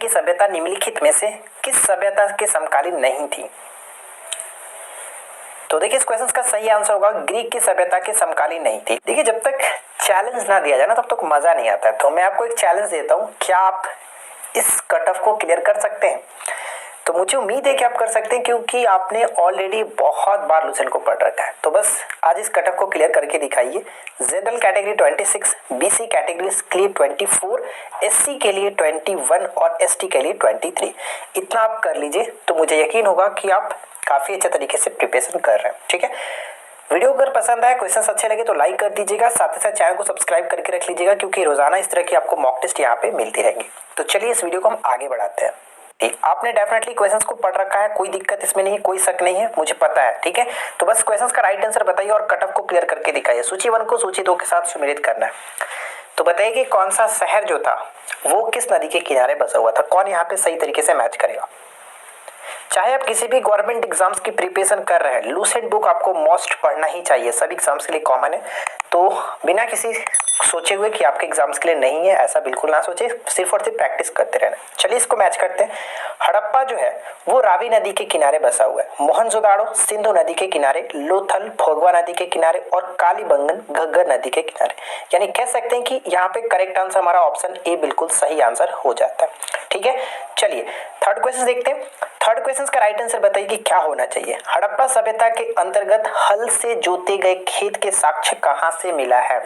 की सभ्यता निम्नलिखित में से किस सभ्यता के समकालीन नहीं थी? तो देखिए इस क्वेश्चन का सही आंसर होगा ग्रीक की सभ्यता के समकालीन नहीं थी। देखिए जब तक चैलेंज ना दिया जाए ना तब तक मजा नहीं आता है। तो मैं आपको एक चैलेंज देता हूँ, क्या आप इस कट ऑफ को क्लियर कर सकते हैं? तो मुझे उम्मीद है कि आप कर सकते हैं, क्योंकि आपने ऑलरेडी बहुत बार लूसेंट को पढ़ रखा है। तो बस आज इस कट ऑफ को क्लियर करके दिखाइए। जनरल कैटेगरी 26, बीसी कैटेगरी के लिए 24, एससी के लिए 21 और एसटी के लिए 23। इतना आप कर लीजिए तो मुझे यकीन होगा कि आप काफी अच्छे तरीके से प्रिपरेशन कर रहे हैं। ठीक है, वीडियो अगर पसंद आए, क्वेश्चन अच्छे लगे तो लाइक कर दीजिएगा, साथ ही साथ चैनल को सब्सक्राइब करके रख लीजिएगा, क्योंकि रोजाना इस तरह की आपको मॉक टेस्ट यहाँ पे मिलती रहेंगी। तो चलिए इस वीडियो को हम आगे बढ़ाते हैं। आपने डेफिनेटली क्वेश्चंस को पढ़ रखा है, कोई दिक्कत इसमें नहीं है, कोई शक नहीं है, मुझे पता है। ठीक है, तो बस क्वेश्चंस का राइट आंसर बताइए और कट ऑफ को क्लियर करके दिखाइए। सूची 1 को सूची 2 के साथ सुमेलित करना है। तो बताइए कि कौन सा शहर जो था वो किस नदी के किनारे बसा हुआ था? कौन यहाँ पे सही तरीके से मैच करेगा? चाहे आप किसी भी गवर्नमेंट एग्जाम्स की प्रिपरेशन कर रहे हैं, लूसेंट बुक आपको मोस्ट पढ़ना ही चाहिए, सभी एग्जाम्स के लिए कॉमन है। तो बिना किसी सोचे हुए कि आपके एग्जाम्स के लिए नहीं है, ऐसा बिल्कुल ना सोचे, सिर्फ और सिर्फ प्रैक्टिस करते रहना। चलिए इसको मैच करते हैं। हड़प्पा जो है वो रावी नदी के किनारे बसा हुआ है, मोहनजोदाड़ो सिंधु नदी के किनारे, लोथल भोगवा नदी के किनारे और कालीबंगन घग्गर नदी के किनारे। यानी कह सकते हैं कि यहाँ पे करेक्ट आंसर हमारा ऑप्शन ए बिल्कुल सही आंसर हो जाता है। ठीक है, चलिए थर्ड क्वेश्चन देखते हैं। थर्ड क्वेश्चन का राइट आंसर बताइए कि क्या होना चाहिए? हड़प्पा सभ्यता के अंतर्गत हल से जोते गए खेत के साक्ष्य कहां से मिला है?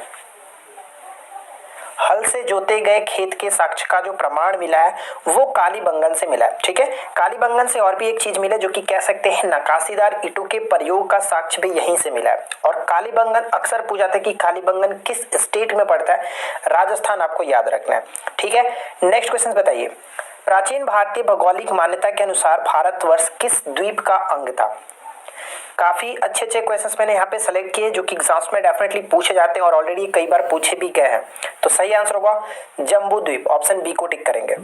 हल से जोते गए खेत के साक्ष्य का जो प्रमाण मिला है वो कालीबंगन से मिला है। ठीक है, कालीबंगन से और भी एक चीज मिला जो कि कह सकते हैं नकाशीदार ईंटों के प्रयोग का साक्ष्य भी यहीं से मिला है। और कालीबंगन अक्सर पूछा था कि कालीबंगन किस स्टेट में पड़ता है? राजस्थान आपको याद रखना है। ठीक है, नेक्स्ट क्वेश्चन बताइए। प्राचीन भारतीय भौगोलिक मान्यता के अनुसार भारतवर्ष किस द्वीप का अंग था? काफी अच्छे अच्छे क्वेश्चंस मैंने यहाँ पे सेलेक्ट किए जो कि एग्जाम्स में डेफिनेटली पूछे जाते हैं और ऑलरेडी कई बार पूछे भी गए हैं। तो सही आंसर होगा जम्बू द्वीप, ऑप्शन बी को टिक करेंगे।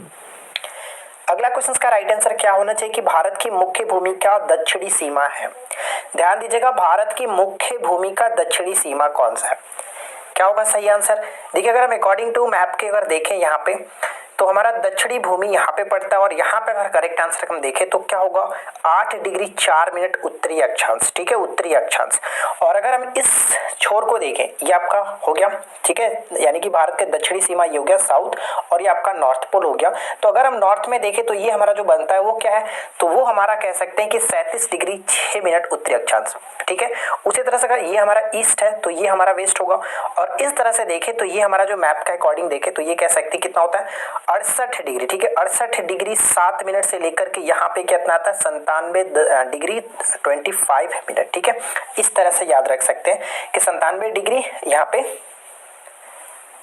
अगला क्वेश्चन का राइट आंसर क्या होना चाहिए कि भारत की मुख्य भूमि का दक्षिणी सीमा है? ध्यान दीजिएगा, भारत की मुख्य भूमि का दक्षिणी सीमा कौन सा है? क्या होगा सही आंसर? देखिए अगर हम अकॉर्डिंग टू मैप के अगर देखें यहाँ पे तो हमारा दक्षिणी भूमि यहाँ पे पड़ता है और यहाँ पे अगर करेक्ट आंसर हम देखें तो क्या होगा 8 डिग्री 4 मिनट उत्तरी अक्षांश। ठीक है, उत्तरी अक्षांश। और अगर हम इस छोर को देखें ये आपका हो गया, ठीक है, यानी कि भारत के दक्षिणी सीमा ये हो गया साउथ और ये आपका नॉर्थ पोल हो गया। तो अगर हम नॉर्थ में देखें तो ये हमारा जो बनता है वो क्या है? तो वो हमारा कह सकते हैं कि 37 डिग्री 6 मिनट उत्तरी अक्षांश। ठीक है, उसी तरह से अगर ये हमारा ईस्ट है तो ये हमारा वेस्ट होगा और इस तरह से देखें तो ये हमारा जो मैप का अकॉर्डिंग देखें तो ये कह सकते हैं कितना होता है 68 डिग्री। ठीक है, 68 डिग्री 7 मिनट से लेकर के यहाँ पे कितना आता है 97 डिग्री 25 मिनट। ठीक है, इस तरह से याद रख सकते हैं कि 97 डिग्री यहाँ पे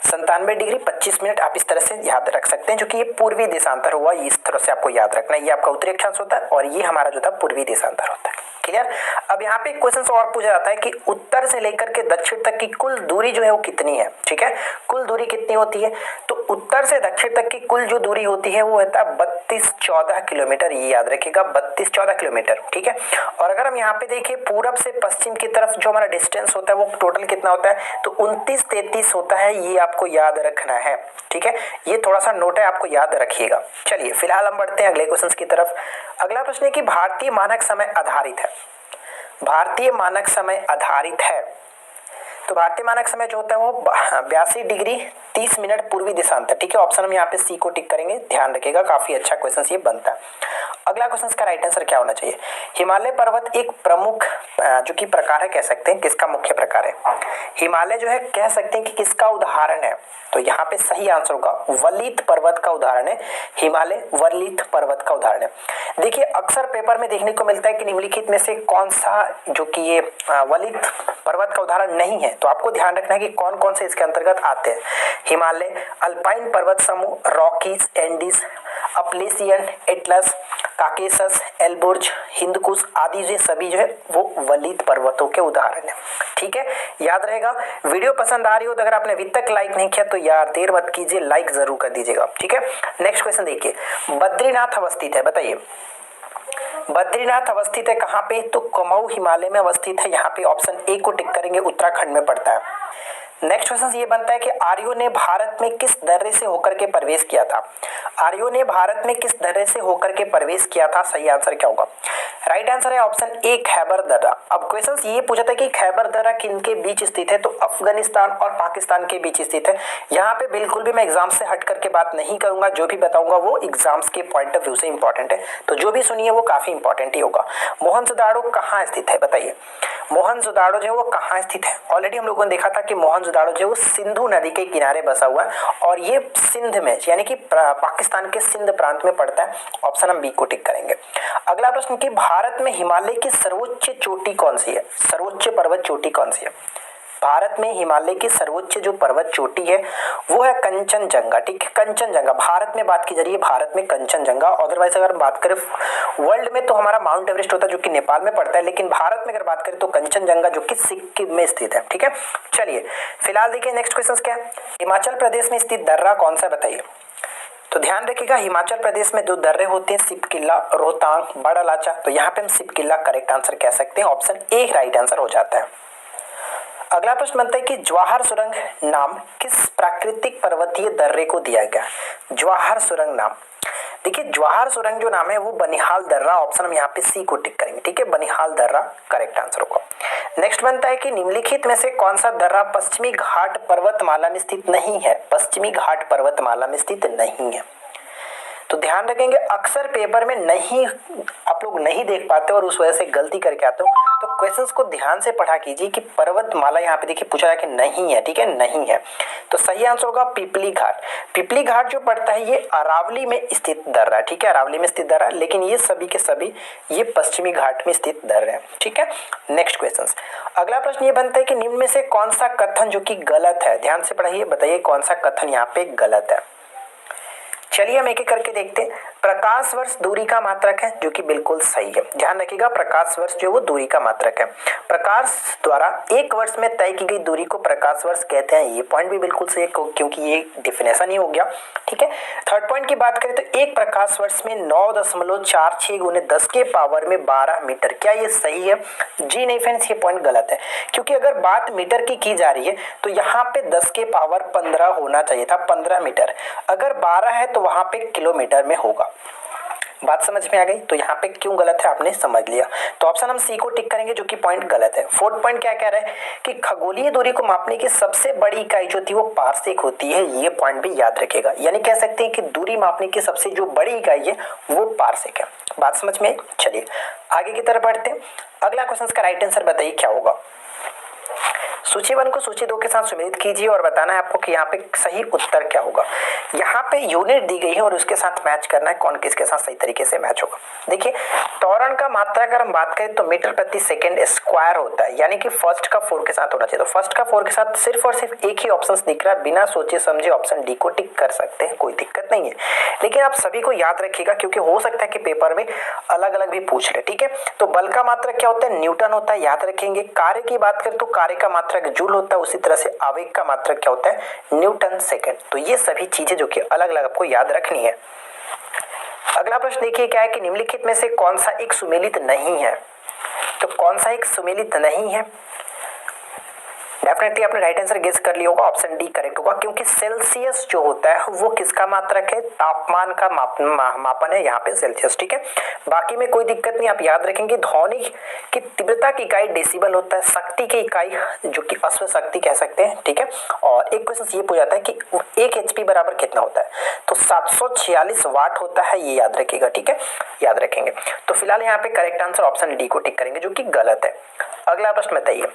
97 डिग्री 25 मिनट आप इस तरह से याद रख सकते हैं, जो कि ये पूर्वी देशांतर हुआ। इस तरह से आपको याद रखना है, ये आपका उत्तरी अक्षांश होता है और ये हमारा जो था पूर्वी देशांतर होता है। क्लियर? अब यहाँ पे क्वेश्चन और पूछा जाता है कि उत्तर से लेकर के दक्षिण तक की कुल दूरी जो है वो कितनी है? ठीक है, कुल दूरी कितनी होती है? तो उत्तर से दक्षिण तक की कुल जो दूरी होती है वो होता है 32-14 किलोमीटर। ये याद रखिएगा 32-14 किलोमीटर। ठीक है, और अगर हम यहाँ पे देखिए पूरब से पश्चिम की तरफ जो हमारा डिस्टेंस होता है वो टोटल कितना होता है? तो 29-33 होता है। ये आपको याद रखना है। ठीक है, ये थोड़ा सा नोट है, आपको याद रखिएगा। चलिए फिलहाल हम बढ़ते हैं अगले क्वेश्चन की तरफ। अगला प्रश्न है कि भारतीय मानक समय आधारित है। भारतीय मानक समय आधारित है तो भारतीय मानक समय जो होता है वो 82 डिग्री 30 मिनट पूर्वी देशांतर। ठीक है, ऑप्शन हम यहाँ पे सी को टिक करेंगे। ध्यान रखिएगा, काफी अच्छा क्वेश्चन ये बनता है। अगला क्वेश्चन का राइट आंसर क्या होना चाहिए? हिमालय पर्वत एक प्रमुख जो कि प्रकार है, कह सकते हैं किसका मुख्य प्रकार है? हिमालय जो है कह सकते हैं कि किसका उदाहरण है? तो यहाँ पे सही आंसर होगा वलित पर्वत का उदाहरण है। हिमालय वलित पर्वत का उदाहरण है। देखिए अक्सर पेपर में देखने को मिलता है कि निम्नलिखित में से कौन सा जो कि ये वलित पर्वत का उदाहरण नहीं है। तो आपको ध्यान रखना है कि कौन कौन से इसके अंतर्गत आते हैं। हिमालय, अल्पाइन पर्वत समूह, Rockies, Andes, Appalachian, Atlas, Caucasus, Elburz, Hindu Kush आदि जो सभी जो है वो वलित पर्वतों के उदाहरण है। ठीक है, याद रहेगा। वीडियो पसंद आ रही हो तो अगर आपने अभी तक लाइक नहीं किया तो यार देर मत कीजिए, लाइक जरूर कर दीजिएगा। ठीक है, नेक्स्ट क्वेश्चन देखिए। बद्रीनाथ अवस्थित है, बताइए बद्रीनाथ अवस्थित है कहाँ पे? तो कुमाऊं हिमालय में अवस्थित है। यहाँ पे ऑप्शन ए को टिक करेंगे, उत्तराखंड में पड़ता है। नेक्स्ट क्वेश्चन ये बनता है कि आर्यों ने भारत में किस दर्रे से होकर के प्रवेश किया था? आर्यों ने भारत में किस दर्रे से होकर के प्रवेश किया था? सही आंसर क्या होगा? राइट आंसर है ऑप्शन ए खैबर दर्रा। अब क्वेश्चन ये पूछा था कि खैबर दर्रा किन के बीच स्थित है, तो अफगानिस्तान और पाकिस्तान के बीच स्थित है। यहाँ पे बिल्कुल भी मैं एग्जाम से हट करके बात नहीं करूंगा, जो भी बताऊंगा वो एग्जाम्स के पॉइंट ऑफ व्यू से इंपॉर्टेंट है, तो जो भी सुनिए वो काफी इंपॉर्टेंट ही होगा। मोहनजोदाड़ो कहाँ स्थित है बताइए? मोहनजोदाड़ो जो है वो कहाँ स्थित है? ऑलरेडी हम लोगों ने देखा था कि मोहनजोदाड़ो जो है वो सिंधु नदी के किनारे बसा हुआ है और ये सिंध में यानी कि पाकिस्तान के सिंध प्रांत में पड़ता है। ऑप्शन हम बी को टिक करेंगे। अगला प्रश्न कि भारत में हिमालय की सर्वोच्च चोटी कौन सी है? सर्वोच्च पर्वत चोटी कौन सी है? भारत में हिमालय की सर्वोच्च जो पर्वत चोटी है वो है कंचनजंगा। ठीक है, कंचनजंगा भारत में बात की जा रही है, भारत में कंचनजंगा। अदरवाइज अगर बात करें वर्ल्ड में तो हमारा माउंट एवरेस्ट होता है जो कि नेपाल में पड़ता है, लेकिन भारत में अगर बात करें तो कंचनजंगा जो कि सिक्किम में स्थित है। ठीक है, चलिए फिलहाल देखिए नेक्स्ट क्वेश्चन क्या है। हिमाचल प्रदेश में स्थित दर्रा कौन सा बताइए? तो ध्यान रखिएगा हिमाचल प्रदेश में दो दर्रे होते हैं, सिपकिल्ला, रोहतांग, बड़ा लाचा। तो यहाँ पे हम सिपकिल्ला करेक्ट आंसर कह सकते हैं, ऑप्शन ए राइट आंसर हो जाता है। अगला प्रश्न बनता है कि जवाहर सुरंग नाम किस प्राकृतिक पर्वतीय दर्रे को दिया गया? जवाहर सुरंग नाम, देखिए जवाहर सुरंग जो नाम है वो बनिहाल दर्रा, ऑप्शन हम यहाँ पे सी को टिक करेंगे। ठीक है, बनिहाल दर्रा करेक्ट आंसर होगा। नेक्स्ट बनता है कि निम्नलिखित में से कौन सा दर्रा पश्चिमी घाट पर्वतमाला में स्थित नहीं है? पश्चिमी घाट पर्वतमाला में स्थित नहीं है। तो ध्यान रखेंगे अक्सर पेपर में नहीं आप लोग नहीं देख पाते और उस वजह से गलती करके आते हो, तो क्वेश्चंस को ध्यान से पढ़ा कीजिए कि पर्वतमाला यहाँ पे देखिए पूछा है कि नहीं है। ठीक है, नहीं है, तो सही आंसर होगा पिपली घाट। पिपली घाट जो पड़ता है ये अरावली में स्थित दर्रा। ठीक है, अरावली में स्थित दर्रा, लेकिन ये सभी के सभी ये पश्चिमी घाट में स्थित दर्रे हैं। ठीक है, नेक्स्ट क्वेश्चन। अगला प्रश्न ये बनता है कि निम्न में से कौन सा कथन जो कि गलत है? ध्यान से पढ़ाइए, बताइए कौन सा कथन यहाँ पे गलत है। चलिए हम एक एक करके देखते हैं। प्रकाश वर्ष दूरी का मात्रक है, जो कि बिल्कुल सही है। ध्यान रखिएगा प्रकाश वर्ष जो वो दूरी का मात्रक है। प्रकाश द्वारा एक वर्ष में तय की गई दूरी को प्रकाश वर्ष कहते हैं, ये पॉइंट भी बिल्कुल सही है क्योंकि ये डेफिनेशन ही हो गया। ठीक है, थर्ड पॉइंट की बात करें तो एक प्रकाश वर्ष में 9.46 गुने 10 के पावर में 12 मीटर, क्या ये सही है? जी नहीं फ्रेंड्स, ये पॉइंट गलत है, क्योंकि अगर बात मीटर की जा रही है तो यहाँ पे 10 के पावर 15 होना चाहिए था, 15 मीटर। अगर 12 है तो वहां पे किलोमीटर में होगा। बात समझ में आ गई? तो यहाँ पे क्यों गलत है आपने समझ लिया, तो ऑप्शन हम सी को टिक करेंगे जो कि पॉइंट गलत है। फोर्थ पॉइंट क्या कह रहा है कि खगोलीय दूरी को मापने की सबसे बड़ी इकाई जो थी वो पारसेक होती है, ये पॉइंट भी याद रखेगा। यानी कह सकते हैं कि दूरी मापने की सबसे जो बड़ी इकाई है वो पारसेक है। बात समझ में? चलिए आगे की तरफ बढ़ते हैं। अगला क्वेश्चन का राइट आंसर बताइए क्या होगा। सूची 1 को सूची 2 के साथ सम्मिलित कीजिए और बताना है आपको कि यहाँ पे सही उत्तर क्या होगा। यहाँ पे यूनिट दी गई है और उसके साथ मैच करना है कौन किसके साथ सही तरीके से मैच होगा। देखिए त्वरण का मात्रा अगर हम बात करें तो मीटर प्रति सेकंड स्क्वायर होता है, यानी कि फर्स्ट का 4 के साथ होना चाहिए। तो फर्स्ट का 4 के साथ सिर्फ और सिर्फ एक ही ऑप्शन दिख रहा है, बिना सोचे समझे ऑप्शन डी को टिक कर सकते हैं, कोई दिक्कत नहीं है। लेकिन आप सभी को याद रखिएगा क्योंकि हो सकता है कि पेपर में अलग अलग भी पूछ ले। ठीक है, तो बल का मात्रक क्या होता है? न्यूटन होता है, याद रखेंगे। कार्य की बात करें तो कार्य का मात्रक जूल होता है, उसी तरह से आवेग का मात्रक क्या होता है? Newton second. तो ये सभी चीजें जो कि अलग अलग आपको याद रखनी है। अगला प्रश्न देखिए क्या है कि निम्नलिखित में से कौन सा एक सुमेलित नहीं है? तो कौन सा एक सुमेलित नहीं है? डेफिनेटली आपने राइट आंसर गेस कर लिया होगा, ऑप्शन डी करेक्ट होगा, क्योंकि सेल्सियस जो होता है वो किसका मात्रक है? तापमान का मापन है यहाँ पे सेल्सियस। ठीक है, बाकी में कोई दिक्कत नहीं, आप याद रखेंगे। ध्वनि की तीव्रता की इकाई डेसिबल होता है, शक्ति की इकाई जो कि अश्व शक्ति कह सकते हैं। ठीक है, और एक क्वेश्चन ये पूछा जाता है कि 1 HP बराबर कितना होता है? तो 746 वाट होता है, ये याद रखिएगा। ठीक है, याद रखेंगे। तो फिलहाल यहाँ पे करेक्ट आंसर ऑप्शन डी को टिक करेंगे जो कि गलत है। अगला प्रश्न बताइए,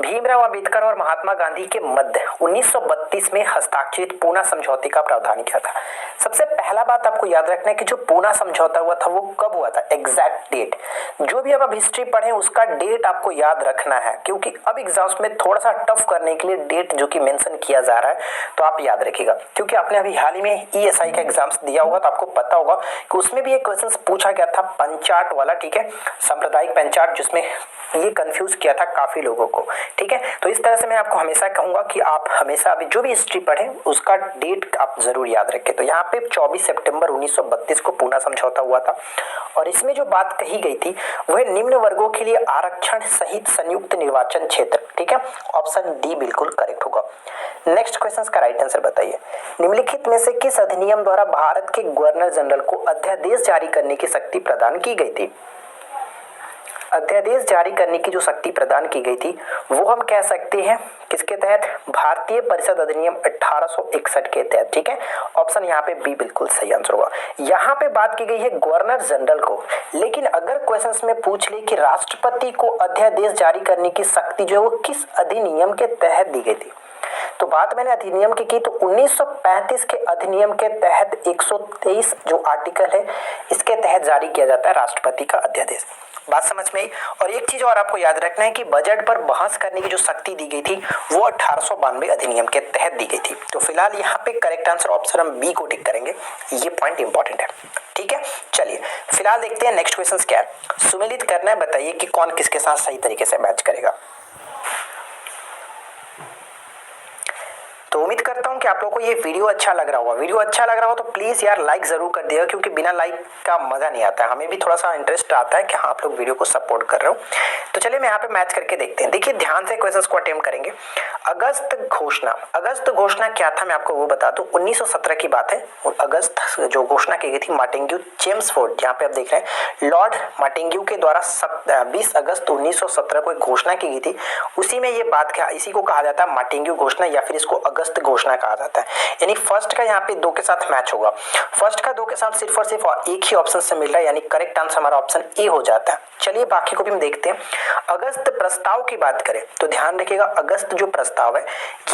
भीमराव अंबेडकर और महात्मा गांधी के मध्य 1932 में हस्ताक्षरित पूना समझौते का प्रावधान क्या था? सबसे पहला बात आपको याद रखना है कि जो पूना समझौता हुआ था वो कब हुआ था? एग्जैक्ट डेट, जो भी अब हिस्ट्री पढ़े उसका डेट आपको याद रखना है, क्योंकि अब एग्जाम्स में थोड़ा सा टफ करने के लिए डेट जो कि मेंशन किया जा रहा है तो आप याद रखिएगा, क्योंकि आपने अभी हाल ही में ESI का एग्जाम्स दिया होगा तो आपको पता होगा कि उसमें भी एक क्वेश्चन पूछा गया था पंचाट वाला। ठीक है, सांप्रदायिक पंचाट, जिसमें ये कंफ्यूज किया था काफी लोगों को ठीक है, तो इस तरह से मैं आपको हमेशा कहूंगा कि आप हमेशा अभी जो भी हिस्ट्री पढ़ें उसका डेट आप जरूर याद रखें। तो यहाँ पे 24 सितंबर 1932 को पूना समझौता हुआ था और इसमें जो बात कही गई थी वह निम्न वर्गों के लिए आरक्षण सहित संयुक्त निर्वाचन क्षेत्र। ठीक है, ऑप्शन डी बिल्कुल करेक्ट होगा। नेक्स्ट क्वेश्चन का राइट आंसर बताइए। निम्नलिखित में से किस अधिनियम द्वारा भारत के गवर्नर जनरल को अध्यादेश जारी करने की शक्ति प्रदान की गई थी? अध्यादेश जारी करने की जो शक्ति प्रदान की गई थी वो हम कह सकते हैं किसके तहत? भारतीय परिषद अधिनियम 1861 के तहत। ठीक है, ऑप्शन यहाँ पे बी बिल्कुल सही आंसर होगा। यहाँ पे बात की गई है गवर्नर जनरल को, लेकिन अगर क्वेश्चंस में पूछ ले कि राष्ट्रपति को अध्यादेश जारी करने की शक्ति जो है वो किस अधिनियम के तहत दी गई थी, तो बात मैंने अधिनियम की तो 1935 के अधिनियम के तहत 123 जो आर्टिकल है इसके तहत जारी किया जाता है राष्ट्रपति का अध्यादेश। बात समझ में आई। और एक चीज और आपको याद रखना है कि बजट पर बहस करने की जो शक्ति दी गई थी वो 1892 अधिनियम के तहत दी गई थी। तो फिलहाल यहाँ पे करेक्ट आंसर ऑप्शन हम बी को टिक करेंगे, ये पॉइंट इंपॉर्टेंट है। ठीक है, चलिए फिलहाल देखते हैं नेक्स्ट क्वेश्चन क्या है। सुमेलित करना है, बताइए कि कौन किसके साथ सही तरीके से मैच करेगा। तो उम्मीद करता हूं कि आप लोगों को ये वीडियो अच्छा लग रहा होगा। वीडियो अच्छा लग रहा हो तो प्लीज यार लाइक जरूर कर दिएगा, क्योंकि बिना लाइक का मजा नहीं आता है। हमें भी थोड़ा सा इंटरेस्ट आता है कि हाँ आप लोग वीडियो को सपोर्ट कर रहे हो। तो चलिए मैं यहाँ पे मैच करके देखते हैं। देखिए ध्यान से क्वेश्चंस को अटेम्प्ट करेंगे। अगस्त घोषणा क्या था मैं आपको वो बता दूं। 1917 की बात है। अगस्त जो घोषणा की गई थी मार्टिन्ग्यू चेम्सफोर्ड, जहाँ पे आप देख रहे हैं लॉर्ड मार्टिन्ग्यू के द्वारा 20 अगस्त 1917 को एक घोषणा की गई थी। उसी में ये बात क्या, इसी को कहा जाता है मार्टिन्ग्यू घोषणा या फिर इसको अगस्त घोषणा कहा जाता है। यानी फर्स्ट का यहाँ पे 2 के साथ मैच होगा। फर्स्ट का 2 के साथ सिर्फ और सिर्फ एक ही ऑप्शन से मिल रहा है, यानी करेक्ट आंसर हमारा ऑप्शन ए हो जाता है। चलिए बाकी को भी हम देखते हैं। अगस्त प्रस्ताव की बात करें तो ध्यान रखिएगा अगस्त जो प्रस्ताव है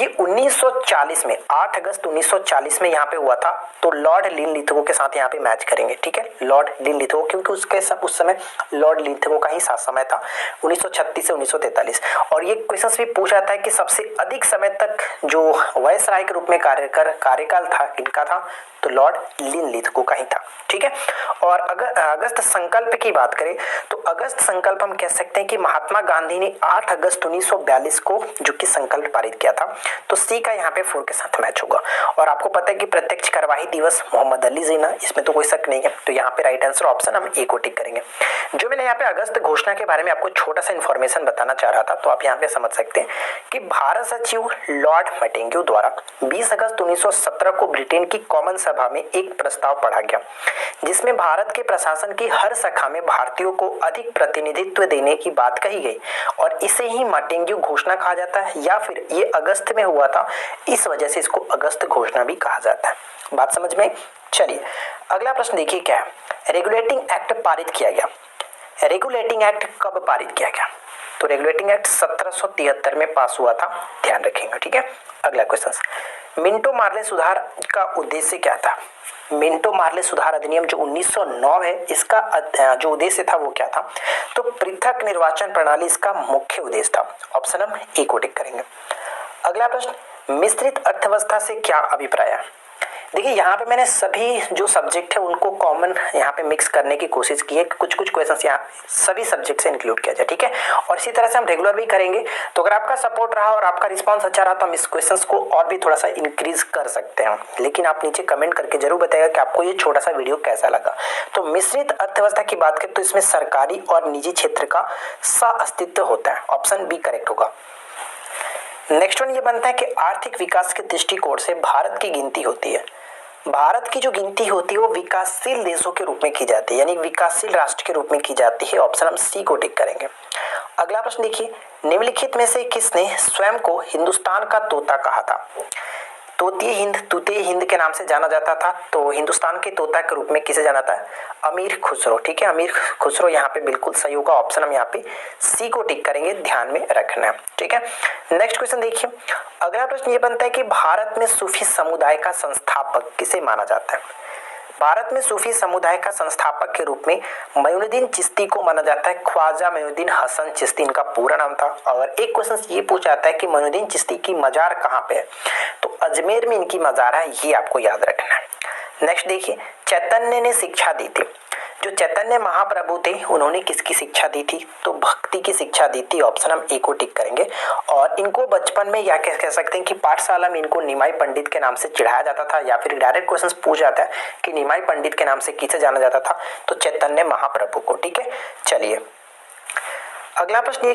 ये 1940 में 8 अगस्त 1940 में यहाँ पे हुआ था। तो लॉर्ड लिनलिथगो के साथ यहाँ पे मैच करेंगे। ठीक है, लॉर्ड लिनलिथगो, क्योंकि उस समय लॉर्ड लिनलिथगो का ही शासन समय था 1936 से 1943। और ये क्वेश्चन भी पूछा जाता है कि सबसे अधिक समय तक जो वायसराय के रूप में कार्यकाल था किनका था, तो लॉर्ड लिनलिथगो का ही था। ठीक है, और अगर अगस्त संकल्प की बात करें तो अगस्त संकल्प हम कह सकते हैं कि महात्मा गांधी ने 8 अगस्त 1942 को जो कि संकल्प पारित किया था। तो सी का यहाँ पे 4 के साथ मैच होगा। और आपको पता है कि प्रत्यक्ष कार्यवाही दिवस मोहम्मद अली जिन्ना, इसमें तो कोई शक नहीं है। तो यहाँ पे राइट आंसर ऑप्शन हम ए को टिक करेंगे। जो मैंने यहाँ पे अगस्त घोषणा के बारे में आपको छोटा सा इन्फॉर्मेशन बताना चाह रहा था, तो आप यहाँ पे समझ सकते हैं कि भारत सचिव लॉर्ड मार्टिन्ग्यू द्वारा 20 अगस्त 1917 को ब्रिटेन की कॉमन सभा में एक प्रस्ताव पढ़ा गया, जिसमें भारत के प्रशासन की हर शाखा में भारतीयों को अधिक प्रतिनिधित्व देने की बात कही गई। और इसे ही मार्टिन्ग्यू घोषणा कहा जाता है, या फिर ये अगस्त में हुआ था, इस वजह से इसको अगस्त घोषणा भी कहा जाता है। बात समझ में? चलिए अगला प्रश्न देखिए क्या है। रेगुलेटिंग एक्ट पारित किया गया। रेगुलेटिंग एक्ट कब पारित किया गया? तो रेगुलेटिंग एक्ट 1773 में पास हुआ था, ध्यान रखेंगे। ठीक है, अगला क्वेश्चन। मिंटो मार्ले सुधार का उद्देश्य क्या था? मिंटो मार्ले सुधार अधिनियम जो 1909 है, इसका जो उद्देश्य था वो क्या था? तो पृथक निर्वाचन प्रणाली इसका मुख्य उद्देश्य था। ऑप्शन हम ए को टिक करेंगे। अगला प्रश्न, मिश्रित अर्थव्यवस्था से क्या अभिप्राय है? देखिए यहाँ पे मैंने सभी जो सब्जेक्ट है उनको कॉमन यहाँ पे मिक्स करने की कोशिश की है। कुछ क्वेश्चंस यहाँ सभी सब्जेक्ट से इंक्लूड किया जाए। ठीक है, और इसी तरह से हम रेगुलर भी करेंगे। तो अगर आपका सपोर्ट रहा और आपका रिस्पांस अच्छा रहा तो हम इस क्वेश्चंस को और भी थोड़ा सा इंक्रीज कर सकते हैं। लेकिन आप नीचे कमेंट करके जरूर बताइएगा कि आपको ये छोटा सा वीडियो कैसा लगा। तो मिश्रित अर्थव्यवस्था की बात करें तो इसमें सरकारी और निजी क्षेत्र का सह-अस्तित्व होता है। ऑप्शन बी करेक्ट होगा। नेक्स्ट वन ये बनता है कि आर्थिक विकास के दृष्टिकोण से भारत की गिनती होती है। भारत की जो गिनती होती है वो विकासशील देशों के रूप में की जाती है, यानी विकासशील राष्ट्र के रूप में की जाती है। ऑप्शन हम सी को टिक करेंगे। अगला प्रश्न देखिए, निम्नलिखित में से किसने स्वयं को हिंदुस्तान का तोता कहा था? तूतीय हिंद के नाम से जाना जाता था। तो हिंदुस्तान के तोता के रूप में किसे जाना था? अमीर खुसरो। ठीक है, अमीर खुसरो यहाँ पे बिल्कुल सही होगा। ऑप्शन हम यहाँ पे सी को टिक करेंगे, ध्यान में रखना है। ठीक है, नेक्स्ट क्वेश्चन देखिए। अगला प्रश्न ये बनता है कि भारत में सूफी समुदाय का संस्थापक किसे माना जाता है? भारत में सूफी समुदाय का संस्थापक के रूप में मोइनुद्दीन चिश्ती को माना जाता है। ख्वाजा मोइनुद्दीन हसन चिश्ती इनका पूरा नाम था। और एक क्वेश्चन ये पूछा जाता है कि मोइनुद्दीन चिश्ती की मजार कहाँ पे है? तो अजमेर में इनकी मजार है, ये आपको याद रखना है। नेक्स्ट देखिए, चैतन्य ने शिक्षा दी थी। जो चैतन्य महाप्रभु थे उन्होंने किसकी शिक्षा दी थी? तो भक्ति की शिक्षा दी थी। ऑप्शन हम ए को टिक करेंगे। और इनको बचपन में या कह सकते हैं कि पाठशाला में इनको निमाई पंडित के नाम से चिढ़ाया जाता था, या फिर डायरेक्ट क्वेश्चन पूछ जाता है कि निमाई पंडित के नाम से किसे जाना जाता था? तो चैतन्य महाप्रभु को। ठीक है, चलिए अगला प्रश्न